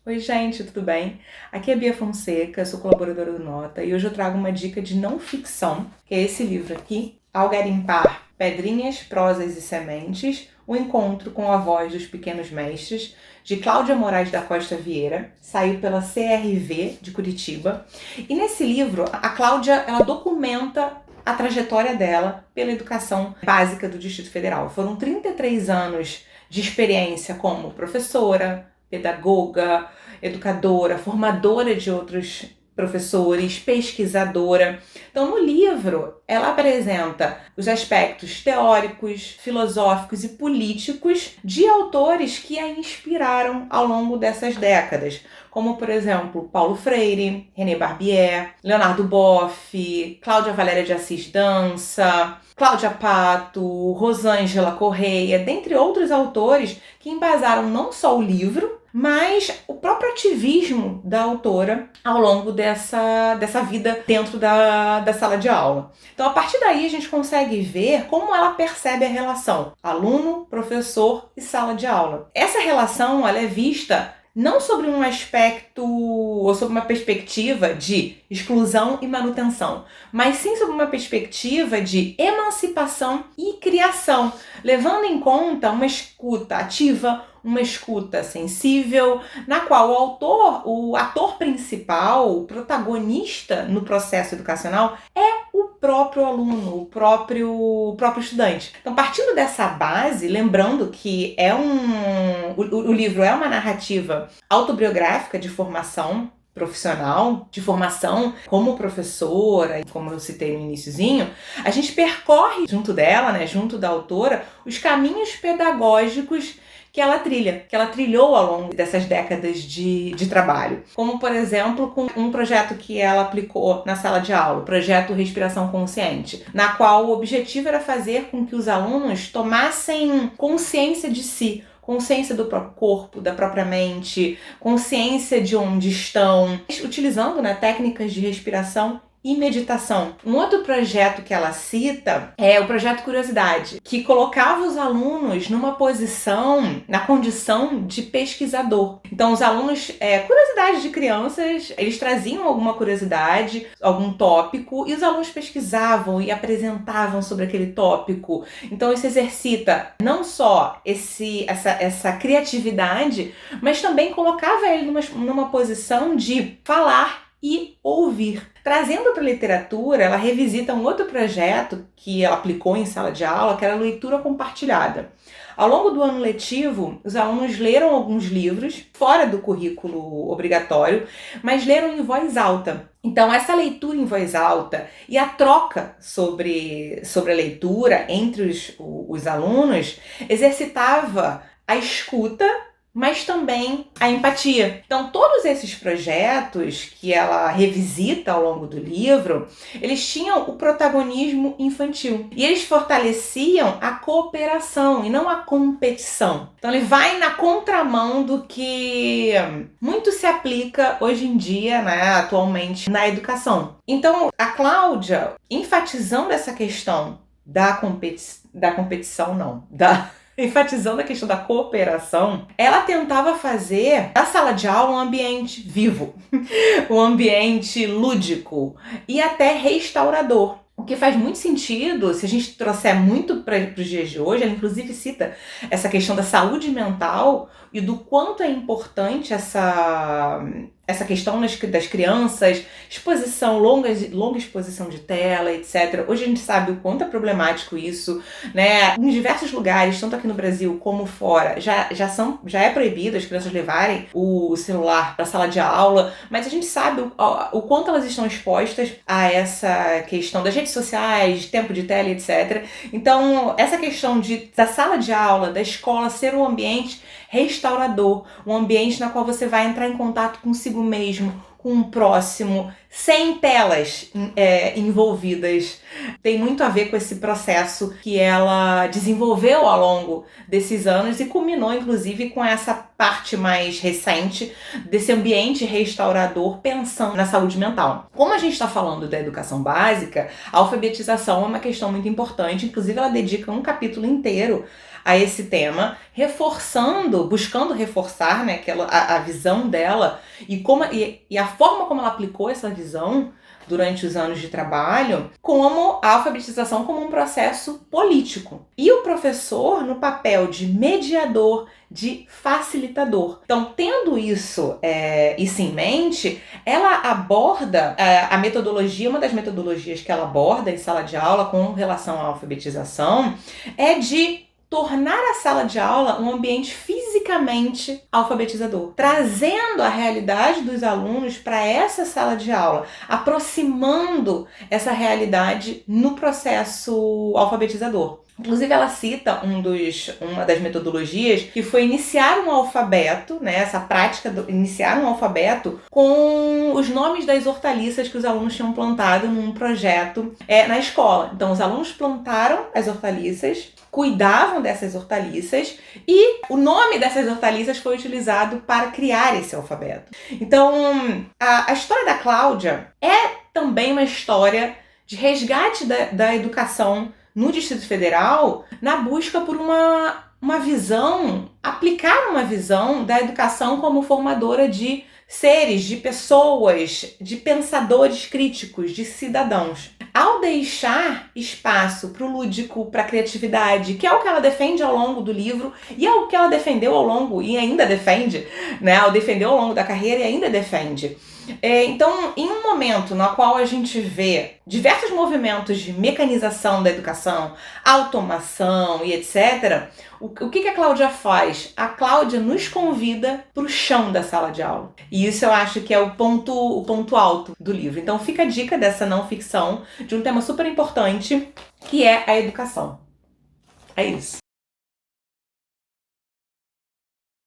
Oi, gente, tudo bem? Aqui é Bia Fonseca, sou colaboradora do Nota e hoje eu trago uma dica de não ficção, que é esse livro aqui, Ao Garimpar Pedrinhas, Prosas e Sementes, O Encontro com a Voz dos Pequenos Mestres, de Cláudia Moraes da Costa Vieira, saiu pela CRV de Curitiba. E nesse livro, a Cláudia, ela documenta a trajetória dela pela educação básica do Distrito Federal. Foram 33 anos de experiência como professora, pedagoga, educadora, formadora de outros professores, pesquisadora. Então, no livro, ela apresenta os aspectos teóricos, filosóficos e políticos de autores que a inspiraram ao longo dessas décadas, como, por exemplo, Paulo Freire, René Barbier, Leonardo Boff, Cláudia Valéria de Assis Dança, Cláudia Pato, Rosângela Correia, dentre outros autores que embasaram não só o livro, mas o próprio ativismo da autora ao longo dessa vida dentro da sala de aula. Então, a partir daí, a gente consegue ver como ela percebe a relação aluno, professor e sala de aula. Essa relação ela é vista não sobre um aspecto ou sobre uma perspectiva de exclusão e manutenção, mas sim sobre uma perspectiva de emancipação e criação, levando em conta uma escuta ativa, uma escuta sensível, na qual o ator principal, o protagonista no processo educacional é o próprio aluno, o próprio estudante. Então, partindo dessa base, lembrando que o livro é uma narrativa autobiográfica de formação profissional, de formação como professora, como eu citei no iniciozinho, a gente percorre junto dela, né, junto da autora, os caminhos pedagógicos que ela trilhou ao longo dessas décadas de trabalho. Como, por exemplo, com um projeto que ela aplicou na sala de aula, o projeto Respiração Consciente, na qual o objetivo era fazer com que os alunos tomassem consciência de si, consciência do próprio corpo, da própria mente, consciência de onde estão, utilizando, né, técnicas de respiração e meditação. Um outro projeto que ela cita é o projeto Curiosidade, que colocava os alunos na condição de pesquisador. Então, os alunos, curiosidade de crianças, eles traziam alguma curiosidade, algum tópico, e os alunos pesquisavam e apresentavam sobre aquele tópico. Então, isso exercita não só essa criatividade, mas também colocava ele numa posição de falar e ouvir. Trazendo para a literatura, ela revisita um outro projeto que ela aplicou em sala de aula, que era a leitura compartilhada. Ao longo do ano letivo, os alunos leram alguns livros, fora do currículo obrigatório, mas leram em voz alta. Então, essa leitura em voz alta e a troca sobre a leitura entre os alunos exercitava a escuta, mas também a empatia. Então, todos esses projetos que ela revisita ao longo do livro, eles tinham o protagonismo infantil. E eles fortaleciam a cooperação e não a competição. Então, ele vai na contramão do que muito se aplica hoje em dia, né, atualmente, na educação. Então, a Cláudia, enfatizando essa questão enfatizando a questão da cooperação, ela tentava fazer da sala de aula um ambiente vivo, um ambiente lúdico e até restaurador. O que faz muito sentido, se a gente trouxer muito para os dias de hoje, ela inclusive cita essa questão da saúde mental e do quanto é importante essa questão das crianças, longa exposição de tela, etc. Hoje a gente sabe o quanto é problemático isso, né? Em diversos lugares, tanto aqui no Brasil como fora, já é proibido as crianças levarem o celular para a sala de aula, mas a gente sabe o quanto elas estão expostas a essa questão das redes sociais, tempo de tela, etc. Então, essa questão da sala de aula, da escola ser um ambiente restaurador, um ambiente na qual você vai entrar em contato consigo mesmo, com o próximo, sem telas envolvidas. Tem muito a ver com esse processo que ela desenvolveu ao longo desses anos e culminou, inclusive, com essa parte mais recente desse ambiente restaurador pensando na saúde mental. Como a gente está falando da educação básica, a alfabetização é uma questão muito importante, inclusive ela dedica um capítulo inteiro a esse tema, buscando reforçar, né, a visão dela e a forma como ela aplicou essa visão durante os anos de trabalho, como a alfabetização como um processo político. E o professor no papel de mediador, de facilitador. Então, tendo isso em mente, ela aborda a metodologia, uma das metodologias que ela aborda em sala de aula com relação à alfabetização é de tornar a sala de aula um ambiente fisicamente alfabetizador, trazendo a realidade dos alunos para essa sala de aula, aproximando essa realidade no processo alfabetizador. Inclusive, ela cita uma das metodologias que foi iniciar um alfabeto, né, essa prática de iniciar um alfabeto com os nomes das hortaliças que os alunos tinham plantado num projeto na escola. Então, os alunos plantaram as hortaliças, cuidavam dessas hortaliças e o nome dessas hortaliças foi utilizado para criar esse alfabeto. Então, a história da Cláudia é também uma história de resgate da educação no Distrito Federal na busca por uma visão, aplicar uma visão da educação como formadora de seres, de pessoas, de pensadores críticos, de cidadãos. Ao deixar espaço para o lúdico, para a criatividade, que é o que ela defende ao longo do livro e é o que ela defendeu ao longo e ainda defende, né? Ela defendeu ao longo da carreira e ainda defende. Então, em um momento no qual a gente vê diversos movimentos de mecanização da educação, automação e etc., o que a Cláudia faz? A Cláudia nos convida para o chão da sala de aula. E isso eu acho que é o ponto alto do livro. Então fica a dica dessa não ficção, de um tema super importante, que é a educação. É isso.